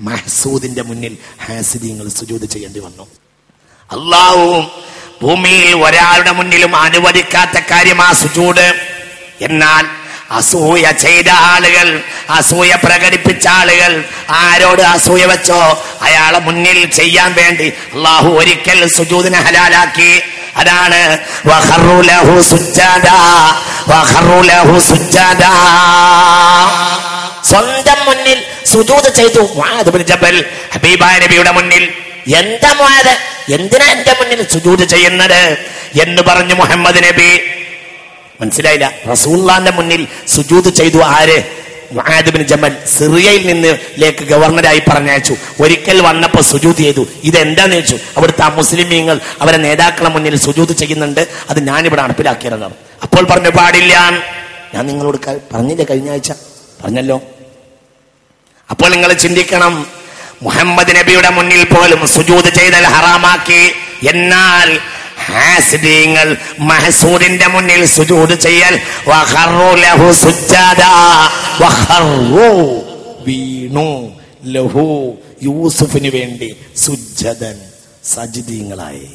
മഹ്സൂദിന്റെ മുന്നിൽ ഹാസിദീങ്ങൾ സുജൂദ് ചെയ്യേണ്ടി വന്നു. അല്ലാഹുവും ഭൂമിയിൽ ഒരാളുടെ മുന്നിലും അനുവദിക്കാത്ത കാര്യമാ സുജൂദ്. എന്നാൽ അസൂയ ചെയ്ത ആളുകൾ, അസൂയ പ്രകടിപ്പിച്ച ആളുകൾ, ആരോട് അസൂയ വെച്ചോ അയാളെ മുന്നിൽ ചെയ്യാൻ വേണ്ടി അല്ലാഹു ഒരിക്കൽ സുജൂദിനെ ഹലാലാക്കി. അതാണ് വഖറു ലഹു സുജ്ജദാ, വഖറു ലഹു സുജ്ജദാ. സ്വന്തം മുന്നിൽ സുജൂദ് ചെയ്തു മുആദ് ഇബ്നു ജബൽ ഹബീബായ നബിയുടെ മുന്നിൽ. എന്താ മുആദ്, എന്തിനാ എന്റെ മുന്നിൽ സുജൂദ് ചെയ്യുന്നത് എന്ന് പറഞ്ഞു മുഹമ്മദ് നബി. മനസ്സിലായില്ല. റസൂലുള്ളാഹിന്റെ മുന്നിൽ സുജൂദ് ചെയ്തു ആര്? മുആദ് ഇബ്നു ജബൽ. സിറിയയിൽ നിന്നിലേക്ക് ഗവർണറായി പറഞ്ഞയച്ചു. ഒരിക്കൽ വന്നപ്പോ സുജൂദ് ചെയ്തു. ഇതെന്താന്ന് ചോദിച്ചു. അവിടുത്തെ ആ മുസ്ലിമീങ്ങൾ അവരെ നേതാക്കളെ മുന്നിൽ സുജൂദ് ചെയ്യുന്നുണ്ട്, അത് ഞാനിവിടെ നടപ്പിലാക്കിയതാണ്. അപ്പോൾ പറഞ്ഞു പാടില്ല. ഞാൻ നിങ്ങളോട് പറഞ്ഞില്ലേ, കഴിഞ്ഞ ആഴ്ച പറഞ്ഞല്ലോ. അപ്പോൾ നിങ്ങൾ ചിന്തിക്കണം, മുഹമ്മദ് നബിയുടെ മുന്നിൽ പോലും സുജൂദ് ചെയ്തൽ ഹറാമാക്കി. എന്നാൽ ഹാസിദീങ്ങൾ മഹ്സൂദിന്റെ മുന്നിൽ സുജൂദ് ചെയ്യൽ വഖറു ലഹു സുജ്ജദാ, വഖറു വീണു ലഹു യൂസുഫിന് വേണ്ടി സുജ്ജദൻ സജ്ദീങ്ങളായി.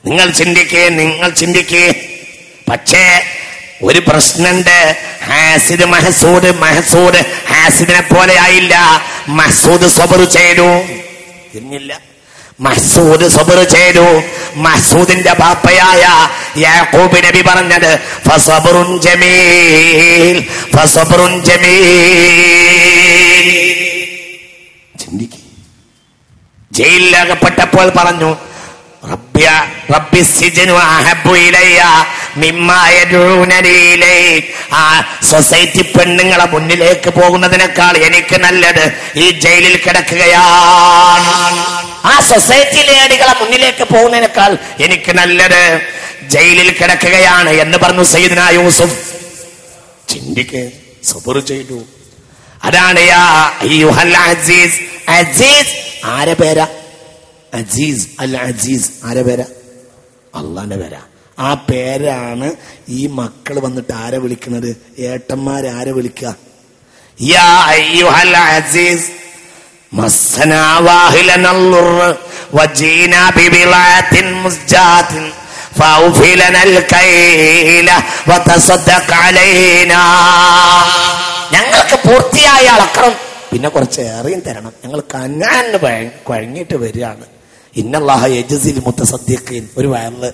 നിങ്ങൾ ചിന്തിക്കേ. പക്ഷേ ഒരു പ്രശ്നമുണ്ട്. ഹാസിദ് മഹ്സൂദ് ഹാസിദിനെ പോലെ ആയില്ല. മഹ്സൂദ് സബർ ചെയ്തു, തിരിഞ്ഞില്ല. മഹ്സൂദ് സബർ ചെയ്തു. മഹ്സൂദിന്റെ ബാപ്പയായ യാക്കൂബ് നബി പറഞ്ഞത് ഫസബ്റുൻ ജമീൽ, ഫസബ്റുൻ ജമീൽ. ചിന്തിക്ക്. ജയിലിലകപ്പെട്ടപ്പോൾ പറഞ്ഞു റബ്ബി സിജ്നു അഹബ്ബു ഇലയ്യ മിമ്മാ യദ്ഊനനി ഇലൈക്. ആ സൊസൈറ്റി പെണ്ണുങ്ങളെ മുന്നിലേക്ക് പോകുന്നതിനേക്കാൾ എനിക്ക് നല്ലത് ഈ ജയിലിൽ കിടക്കുകയാണ്. ആ സൊസൈറ്റി ലേഡികളെ മുന്നിലേക്ക് പോകുന്നതിനേക്കാൾ എനിക്ക് നല്ലത് ജയിലിൽ കിടക്കുകയാണ് എന്ന് പറഞ്ഞു സയ്യിദ്നാ യൂസുഫ്. ചിന്തിക്ക്. സബർ ചെയ്തു. അതാണ് യാ അയ്യുഹൽ അസീസ്. അസീസ് ആരെ പേരാ? അസീസ് അൽ അസീസ് ആരെ പേരാ? അള്ളാന്റെ പേരാ. ആ പേരാണ് ഈ മക്കൾ വന്നിട്ട് ആരെ വിളിക്കുന്നത്? ഏട്ടന്മാരാരെ വിളിക്കുക? യാ അയ്യുഹൽ അസീസ് മസ്സനാ വാഹിലനൽ വജീനാ ബിബിളാത്തിൻ മുസ്ജാത്തിൻ ഫൗഫിലനൽ കൈല വതസദ്ദഖ് അലൈനാ. ഞങ്ങൾക്ക് പൂർത്തിയായ അളക്കണം, പിന്നെ കുറച്ച് ഏറെയും തരണം. ഞങ്ങൾ കന്നാന് കുഴങ്ങിയിട്ട് വരികയാണ്. ഇന്നല്ലാഹ യജ്സിൽ മുത്തസദ്ദിഖീൻ. ഒരു വയറില്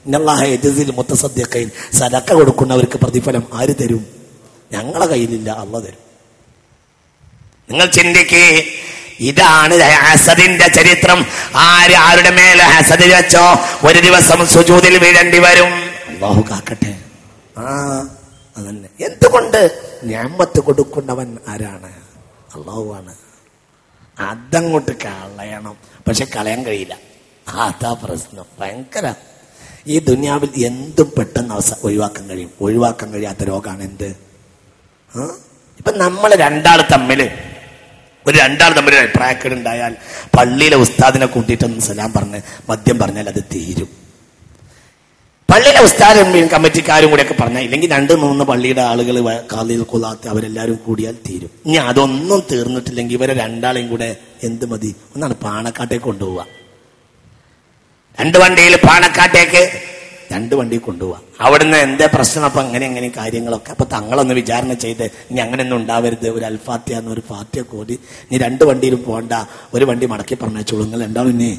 ഇന്നല്ലാഹ യജ്സിൽ മുത്തസദ്ദിഖീൻ. സദഖ കൊടുക്കുന്നവർക്ക് പ്രതിഫലം ആര് തരും? ഞങ്ങളെ കയ്യിലില്ല, അല്ലാഹ് തരും. നിങ്ങൾ ചിന്തിക്കേ. ഇതാണ് ഹസദിന്റെ ചരിത്രം. ആരുടെ മേലെ ഹസദ് വെച്ചോ ഒരു ദിവസം സുജൂദിൽ വീഴേണ്ടി വരും. അല്ലാഹു കാക്കട്ടെ. അതന്നെ. എന്തുകൊണ്ട്? നിഅമത്ത് കൊടുക്കുന്നവൻ ആരാണ്? അല്ലാഹുവാണ്. അതങ്ങോട്ട് കളയണം, പക്ഷെ കളയാൻ കഴിയില്ല. അതാ പ്രശ്നം. ഭയങ്കര. ഈ ദുനിയാവിൽ എന്തും പെട്ടെന്ന് ഒഴിവാക്കാൻ കഴിയും. ഒഴിവാക്കാൻ കഴിയാത്ത രോഗമാണ് എന്ത്? ഇപ്പൊ നമ്മൾ രണ്ടാൾ തമ്മിൽ അഭിപ്രായക്കേട് ഉണ്ടായാൽ പള്ളിയിലെ ഉസ്താദിനെ കൂട്ടിയിട്ടൊന്ന് സലാം പറഞ്ഞ് മദ്യം പറഞ്ഞാൽ അത് തീരും. പള്ളിയിലെ ഉസ്താദും കമ്മിറ്റിക്കാരും കൂടെയൊക്കെ പറഞ്ഞാൽ, ഇല്ലെങ്കിൽ 2-3 പള്ളിയുടെ ആളുകൾ കാലിൽ കൊള്ളാത്ത അവരെല്ലാവരും കൂടിയാൽ തീരും. ഇനി അതൊന്നും തീർന്നിട്ടില്ലെങ്കിൽ ഇവരെ രണ്ടാളെയും കൂടെ എന്ത് മതി? ഒന്നാണ് പാണക്കാട്ടേക്ക് കൊണ്ടുപോവുക. 2 വണ്ടിയിൽ പാണക്കാട്ടേക്ക് 2 വണ്ടി കൊണ്ടുപോവാ. അവിടുന്ന് എന്താ പ്രശ്നം? അപ്പൊ അങ്ങനെ കാര്യങ്ങളൊക്കെ. അപ്പൊ തങ്ങളൊന്ന് വിചാരണ ചെയ്ത് ഇനി അങ്ങനെയൊന്നും ഉണ്ടാവരുത്. ഒരു അൽഫാത്തിയ എന്നൊരു ഫാത്തിയ കോതി ഇനി 2 വണ്ടിയിലും പോകണ്ട, ഒരു വണ്ടി മടക്കി പറഞ്ഞോളൂ. നിങ്ങൾ രണ്ടാളും ഇനി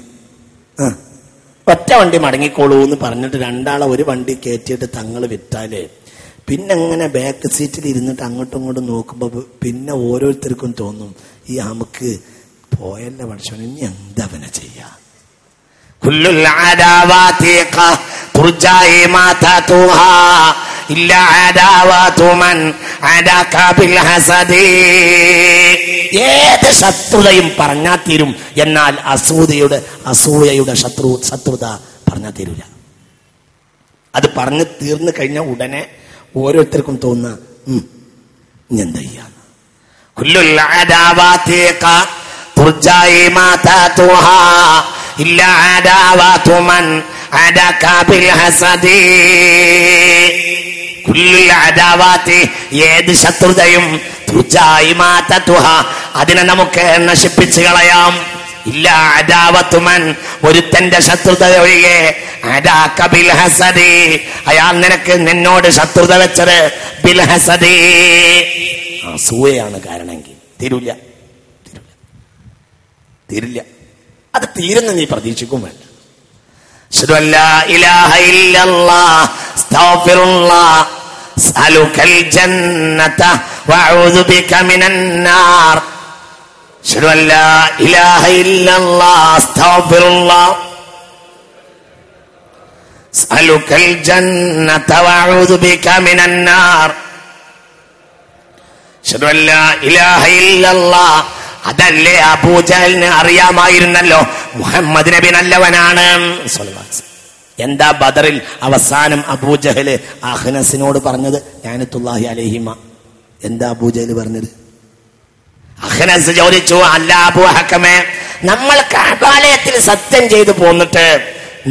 ഒറ്റ വണ്ടി മടങ്ങിക്കോളൂ എന്ന് പറഞ്ഞിട്ട് രണ്ടാളെ ഒരു വണ്ടി കയറ്റിയിട്ട് തങ്ങൾ വിറ്റാല് പിന്നെ അങ്ങനെ ബാക്ക് സീറ്റിൽ ഇരുന്നിട്ട് അങ്ങോട്ടും ഇങ്ങോട്ടും നോക്കുമ്പോ പിന്നെ ഓരോരുത്തർക്കും തോന്നും, ഈ നമുക്ക് പോയല്ല പഠിച്ചോ, ഇനി എന്താ പിന്നെ ചെയ്യാ? ഏത് ശത്രുതയും പറഞ്ഞാൽ തീരും, എന്നാൽ അസൂയയുടെ ശത്രുത പറഞ്ഞാൽ തീരൂല. അത് പറഞ്ഞു തീർന്നു കഴിഞ്ഞാൽ ഉടനെ ഓരോരുത്തർക്കും തോന്നുക ഇനി എന്താ ചെയ്യാന്ന്. ഏത് ശത്രുതയും അതിനെ നമുക്ക് നശിപ്പിച്ചു കളയാം. ഇല്ല അദാവത്തുമൻ, ഒരുത്തന്റെ ശത്രുത ഒഴികെ, അദാക ബിൽ ഹസദി, അയാൾ നിന്നോട് ശത്രുത വെച്ചത് ബിൽ ഹസദി, അസൂയയാണ് കാരണമെങ്കിൽ തീരില്ല. അത് തീരുന്ന നീ പ്രതീക്ഷിക്കും വേണ്ട. അശ്ഹദു അല്ലാ ഇലാഹ ഇല്ലല്ലാഹ് അസ്തഗ്ഫിറുല്ലാഹ് അസ്അലുകൽ ജന്നത വഅഊദു ബിക മിനൻ നാർ. അശ്ഹദു അല്ലാ ഇലാഹ ഇല്ലല്ലാഹ് അസ്തഗ്ഫിറുല്ലാഹ് അസ്അലുകൽ ജന്നത വഅഊദു ബിക മിനൻ നാർ. അശ്ഹദു അല്ലാ ഇലാഹ ഇല്ലല്ലാഹ്. അതല്ലേ അബൂജഹലിന് അറിയാമായിരുന്നല്ലോ മുഹമ്മദ് നബി നല്ലവനാണ്. എന്താ ബദറിൽ അവസാനം അബൂജഹല് അഹ്നസിനോട് പറഞ്ഞത്? ലഅനത്തുല്ലാഹി അലൈഹിമ. എന്താ അബൂജഹൽ പറഞ്ഞത്? അഹ്നസ് ചോദിച്ചു, അല്ല അബൂ ഹക്കമേ, നമ്മൾ കഅബാലയത്തിൽ സത്യം ചെയ്തു പോന്നിട്ട്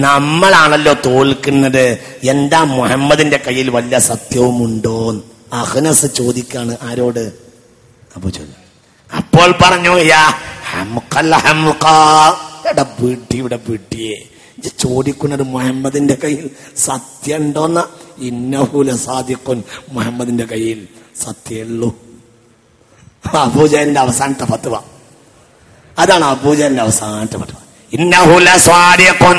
നമ്മളാണല്ലോ തോൽക്കുന്നത്, എന്താ മുഹമ്മദിന്റെ കയ്യിൽ വല്ല സത്യവും ഉണ്ടോ? അഹ്നസ് ചോദിക്കാണ്. ആരോട്? അബൂജഹൽ. അപ്പോൾ പറഞ്ഞു, വീട്ടിയെ ചോദിക്കുന്നത് മുഹമ്മദിന്റെ കയ്യിൽ സത്യം ഉണ്ടോന്ന? ഇന്നഹു ലസാദിഖുൻ, മുഹമ്മദിന്റെ കയ്യിൽ സത്യമുള്ളൂ. അബൂജഹലിന്റെ അവസാനത്തെ ഫത്വ അതാണ്. അബൂജഹലിന്റെ അവസാനത്തെ ഫത്വ ഇന്നഹു ലസാദിഖുൻ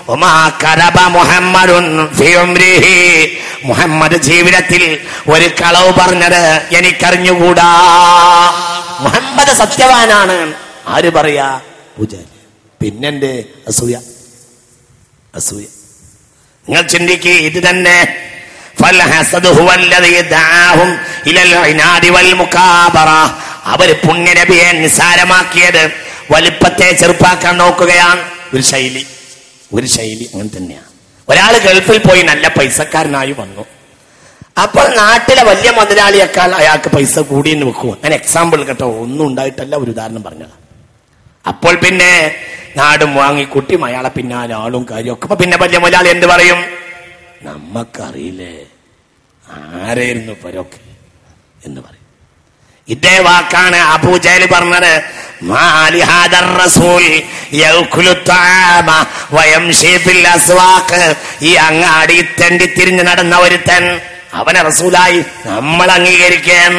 വമാ കറബ മുഹമ്മദുൻ ഫീ ഉംരിഹി. മുഹമ്മദ് ജീവിതത്തിൽ ഒരു കളവ് പറഞ്ഞത് എനിക്കറിഞ്ഞുകൂടാ. മുഹമ്മദ് സത്യവാനാണ്. ആര് പറയാ? അബൂജഹൽ. പിന്നെന്റെ അസൂയ. നിങ്ങൾ ചിന്തിക്ക്, ഇത് തന്നെ അവര് പുണ്യനബിയെ നിസാരമാക്കിയത്, വലിപ്പത്തെ ചെറുപ്പാക്കാൻ നോക്കുകയാണ്. ഒരു ശൈലി അങ്ങനെ തന്നെയാണ്. ഒരാൾ ഗൾഫിൽ പോയി നല്ല പൈസക്കാരനായി വന്നു. അപ്പോൾ നാട്ടിലെ വലിയ മുതലാളിയേക്കാൾ അയാൾക്ക് പൈസ കൂടിയെന്ന് വെക്കുമോ? ഞാൻ എക്സാമ്പിൾ കേട്ടോ, ഒന്നും ഉണ്ടായിട്ടല്ല, ഒരു ഉദാഹരണം പറഞ്ഞത്. അപ്പോൾ പിന്നെ നാടും വാങ്ങി കുട്ടിയും അയാളെ പിന്നാലെ ആളും കാര്യമൊക്കെ. അപ്പൊ പിന്നെ വലിയ മുതലാളി എന്ത് പറയും? നമ്മക്കറിയില്ലേ ആരായിരുന്നു പരൊക്കെ എന്ന് പറയും. ഇതേ വാക്കാണ് അബൂജഹൽ പറഞ്ഞത്. ഈ അങ്ങാടി തെണ്ടി തിരിഞ്ഞു നടന്ന ഒരുത്തൻ അവനെ റസൂലായി നമ്മൾ അംഗീകരിക്കാൻ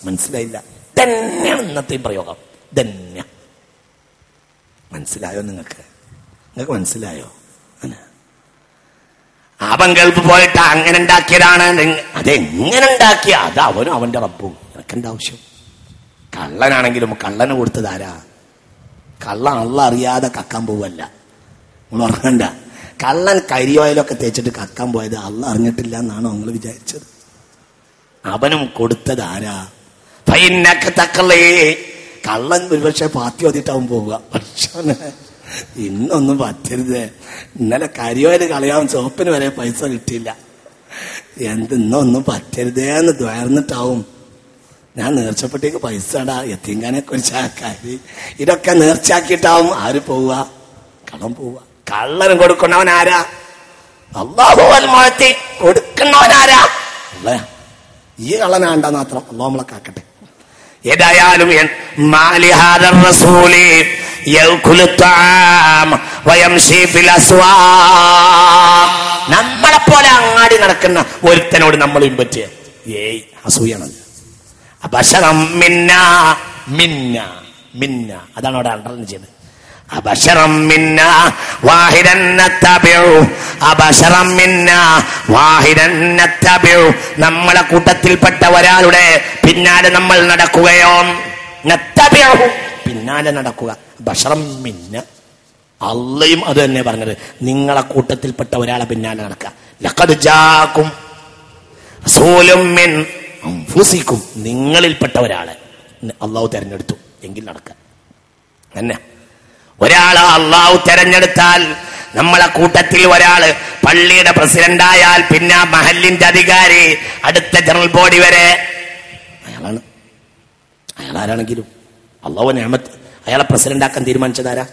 മനസ്സിലായില്ല. തന്നെയാണ് ഇന്നത്തെ പ്രയോഗം. ധന്യ. മനസ്സിലായോ? നിങ്ങൾക്ക് മനസ്സിലായോ? അവൻ ഗൾഫ് പോയിട്ട് അങ്ങനെ ഉണ്ടാക്കിയതാണ്. അതെങ്ങനെ ഉണ്ടാക്കിയ? അത് അവനും അവന്റെ റബ്ബും. എനിക്കെന്താ ആവശ്യം? കള്ളനാണെങ്കിലും കള്ളന് കൊടുത്തത് ആരാ? കള്ളൻ അള്ള അറിയാതെ കക്കാൻ പോവല്ല. നിങ്ങൾ ഓർക്കണ്ട. കള്ളൻ കരിയോയിലൊക്കെ തേച്ചിട്ട് കക്കാൻ പോയത് അള്ള അറിഞ്ഞിട്ടില്ല എന്നാണോ നിങ്ങൾ വിചാരിച്ചത്? അവനും കൊടുത്തത് ആരാ? ഫൈനക്ക് തക്കള്ളേ. കള്ളൻ ഒരുപക്ഷെ പാത്തി ഓതിട്ടാവും പോവുക. പക്ഷെ ഇന്നൊന്നും പറ്റരുത്. ഇന്നലെ കരിയോയിൽ കളയാൻ സോപ്പിന് വരെ പൈസ കിട്ടിയില്ല. ഇന്നൊന്നും പറ്റരുതേന്ന് ദ്വാർന്നിട്ടാവും. ഞാൻ നേർച്ചപ്പെട്ടേക്ക് പൈസ ഇടാ, എത്തിങ്കാനെ കുറിച്ച് കാര്യം ഇതൊക്കെ നേർച്ചയാക്കിയിട്ടാവും. ആര് പോവുക? കള്ളം പോവുക. കള്ളന് കൊടുക്കുന്നവൻ ആരാ? അല്ലാഹു അൽ-മുഅത്തി. കൊടുക്കുന്നവൻ ആരാ? ഈ കള്ളനാണ്ടാ മാത്രം. അല്ലാഹു നമ്മളെ കാക്കട്ടെ. ഏതായാലും നമ്മളെപ്പോലെ അങ്ങാടി നടക്കുന്ന ഒരുത്തനോട് നമ്മൾ പറ്റിയ അസൂയാണത്. അബശറം മിന്ന മിന്ന മിന്ന. അതാണ് അവിടെ അണ്ടർലൈൻ ചെയ്തത്. അബശറം മിന്ന വാഹിദൻ നത്തബിഉ. അബശറം മിന്ന വാഹിദൻ നത്തബിഉ. നമ്മളെ കൂട്ടത്തിൽപ്പെട്ട ഒരാളുടെ പിന്നാലെ നമ്മൾ നടക്കുകയോ? നത്തബിഉ, പിന്നാലെ നടക്കുക. ബശറം മിന്ന. അള്ളയും അത് തന്നെ പറഞ്ഞത്. നിങ്ങളെ കൂട്ടത്തിൽപ്പെട്ട ഒരാളെ പിന്നാലെ നടക്കുക. ലഖദ് ജാഅകും റസൂലും മിൻ അൻഫുസികും. നിങ്ങളിൽപ്പെട്ട ഒരാളെ അള്ളാഹു തെരഞ്ഞെടുത്തു എങ്കിൽ നടക്കുക. തന്നെ ഒരാളെ അള്ളാഹു തെരഞ്ഞെടുത്താൽ, നമ്മളെ കൂട്ടത്തിൽ ഒരാള് പള്ളിയുടെ പ്രസിഡന്റായാൽ, പിന്നെ മഹല്ലിന്റെ അധികാരി, അടുത്ത ജനറൽ ബോഡി വരെ അയാളാരാണെങ്കിലും അള്ളാഹു നിഅമത്ത് അയാളെ പ്രസിഡന്റാക്കാൻ തീരുമാനിച്ചതാരാ?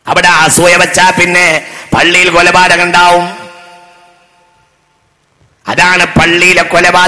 അവിടെ അസൂയ വെച്ചാ പിന്നെ പള്ളിയിൽ കൊലപാതകം ഉണ്ടാവും. അതാണ് പള്ളിയിലെ കൊലപാതകം.